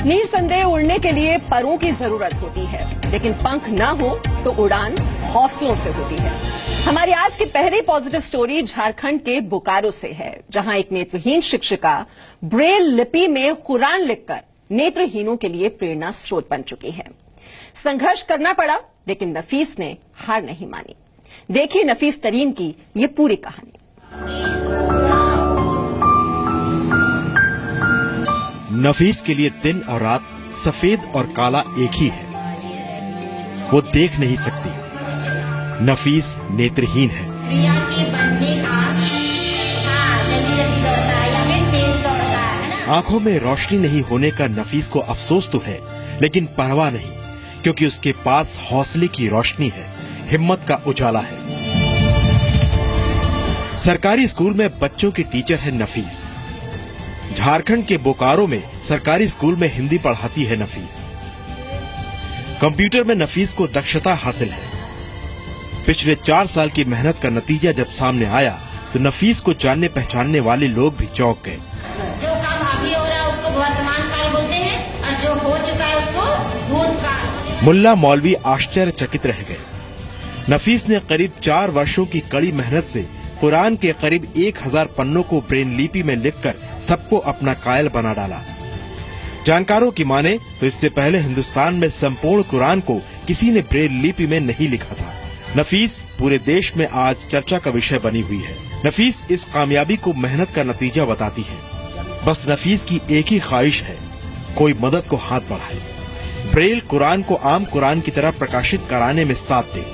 निसंदेह उड़ने के लिए परों की जरूरत होती है, लेकिन पंख ना हो तो उड़ान हौसलों से होती है। हमारी आज की पहली पॉजिटिव स्टोरी झारखंड के बोकारो से है, जहां एक नेत्रहीन शिक्षिका ब्रेल लिपि में कुरान लिखकर नेत्रहीनों के लिए प्रेरणा स्रोत बन चुकी है। संघर्ष करना पड़ा, लेकिन नफीस ने हार नहीं मानी। देखिए नफीस तरीन की ये पूरी कहानी। नफीस के लिए दिन और रात, सफेद और काला एक ही है। वो देख नहीं सकती। नफीस नेत्रहीन है। आंखों में रोशनी नहीं होने का नफीस को अफसोस तो है, लेकिन परवाह नहीं, क्योंकि उसके पास हौसले की रोशनी है, हिम्मत का उजाला है। सरकारी स्कूल में बच्चों की टीचर है नफीस। झारखंड के बोकारो में सरकारी स्कूल में हिंदी पढ़ाती है नफीस। कंप्यूटर में नफीस को दक्षता हासिल है। पिछले 4 साल की मेहनत का नतीजा जब सामने आया तो नफीस को जानने पहचानने वाले लोग भी चौंक गए। जो काम अभी हो रहा है उसको वर्तमान काल बोलते हैं, और जो हो चुका है उसको भूतकाल। मुल्ला मौलवी आश्चर्यचकित रह गए। नफीस ने करीब 4 वर्षों की कड़ी मेहनत से कुरान के करीब 1000 पन्नों को ब्रेल लिपि में लिखकर सबको अपना कायल बना डाला। जानकारों की माने तो इससे पहले हिंदुस्तान में संपूर्ण कुरान को किसी ने ब्रेल लिपि में नहीं लिखा था। नफीस पूरे देश में आज चर्चा का विषय बनी हुई है। नफीस इस कामयाबी को मेहनत का नतीजा बताती है। बस नफीस की एक ही ख्वाहिश है, कोई मदद को हाथ बढ़ाए, ब्रेल कुरान को आम कुरान की तरह प्रकाशित कराने में साथ दे।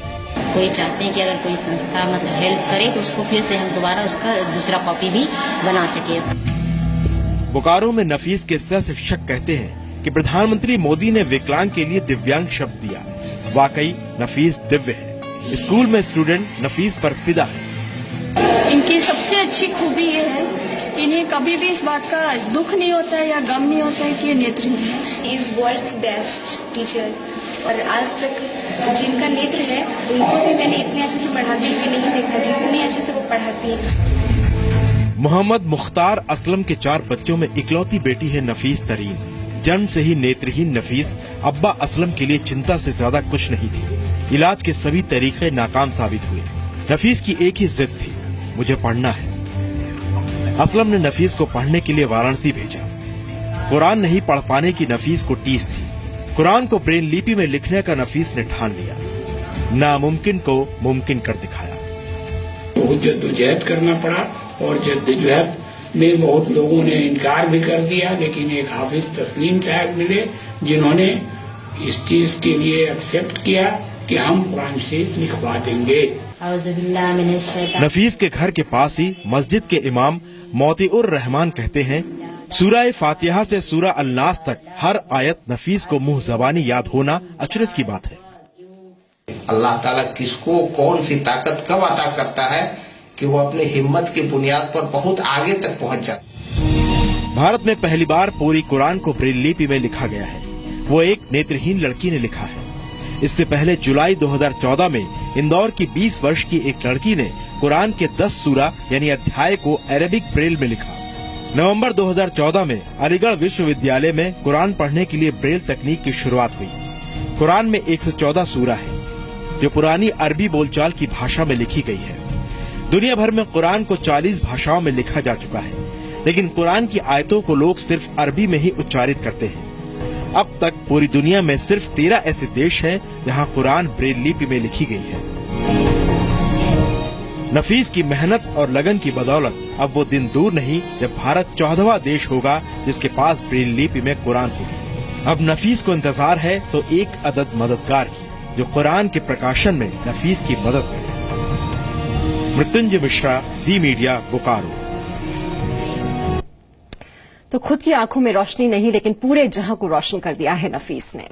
कोई चाहते हैं कि अगर कोई संस्था मतलब हेल्प करे तो उसको फिर से हम दोबारा उसका दूसरा कॉपी भी बना सके। बोकारो में नफीस के सह शिक्षक कहते हैं कि प्रधानमंत्री मोदी ने विकलांग के लिए दिव्यांग शब्द दिया। वाकई नफीस दिव्य है। स्कूल में स्टूडेंट नफीस पर फिदा है। इनकी सबसे अच्छी खूबी ये है, इन्हें कभी भी इस बात का दुख नहीं होता है या गम नहीं होता है कि ये नेत्रहीन है। इज वर्ल्ड्स बेस्ट टीचर, और आज तक जिनका नेत्र है उनको भी मैंने इतने अच्छे से पढ़ाते हुए नहीं देखा जितने अच्छे से वो पढ़ाती है। मोहम्मद मुख्तार असलम के 4 बच्चों में इकलौती बेटी है नफीस तरीन। जन्म से ही नेत्रहीन नफीस अब्बा असलम के लिए चिंता से ज्यादा कुछ नहीं थी। इलाज के सभी तरीके नाकाम साबित हुए। नफीस की एक ही जिद थी, मुझे पढ़ना है। असलम ने नफीस को पढ़ने के लिए वाराणसी भेजा। कुरान नहीं पढ़ पाने की नफीस को टीस थी। कुरान को ब्रेल लिपि में लिखने का नफीस ने ठान लिया। नामुमकिन को मुमकिन कर दिखाया। बहुत जद्दोजहद करना पड़ा, और जद्दोजहद में बहुत लोगों ने इनकार भी कर दिया, लेकिन एक हाफिज तस्लीम साहब मिले जिन्होंने इस चीज के लिए एक्सेप्ट किया कि हम कुरान से लिखवा देंगे। नफीस के घर के पास ही मस्जिद के इमाम मोतीउर रहमान कहते हैं, सूरह फातिहा से सूरह अल-नास तक हर आयत नफीस को मुंह जबानी याद होना अचरज की बात है। अल्लाह ताला किसको कौन सी ताकत कब अता करता है कि वो अपनी हिम्मत की बुनियाद पर बहुत आगे तक पहुंच जाता। भारत में पहली बार पूरी कुरान को ब्रेल लिपि में लिखा गया है। वो एक नेत्रहीन लड़की ने लिखा है। इससे पहले जुलाई 2014 में इंदौर की 20 वर्ष की एक लड़की ने कुरान के 10 सूरा यानी अध्याय को अरेबिक ब्रेल में लिखा। नवंबर 2014 में अलीगढ़ विश्वविद्यालय में कुरान पढ़ने के लिए ब्रेल तकनीक की शुरुआत हुई। कुरान में 114 सूरा है, जो पुरानी अरबी बोलचाल की भाषा में लिखी गई है। दुनिया भर में कुरान को 40 भाषाओं में लिखा जा चुका है, लेकिन कुरान की आयतों को लोग सिर्फ अरबी में ही उच्चारित करते हैं। अब तक पूरी दुनिया में सिर्फ 13 ऐसे देश हैं जहां कुरान ब्रेल लिपि में लिखी गई है। नफीस की मेहनत और लगन की बदौलत अब वो दिन दूर नहीं जब भारत 14वां देश होगा जिसके पास ब्रेल लिपि में कुरान होगी। अब नफीस को इंतजार है तो एक अदद मददगार की, जो कुरान के प्रकाशन में नफीस की मदद करे। मृत्युंजय मिश्रा, जी मीडिया, बोकारो। तो खुद की आंखों में रोशनी नहीं, लेकिन पूरे जहां को रोशन कर दिया है नफीस ने।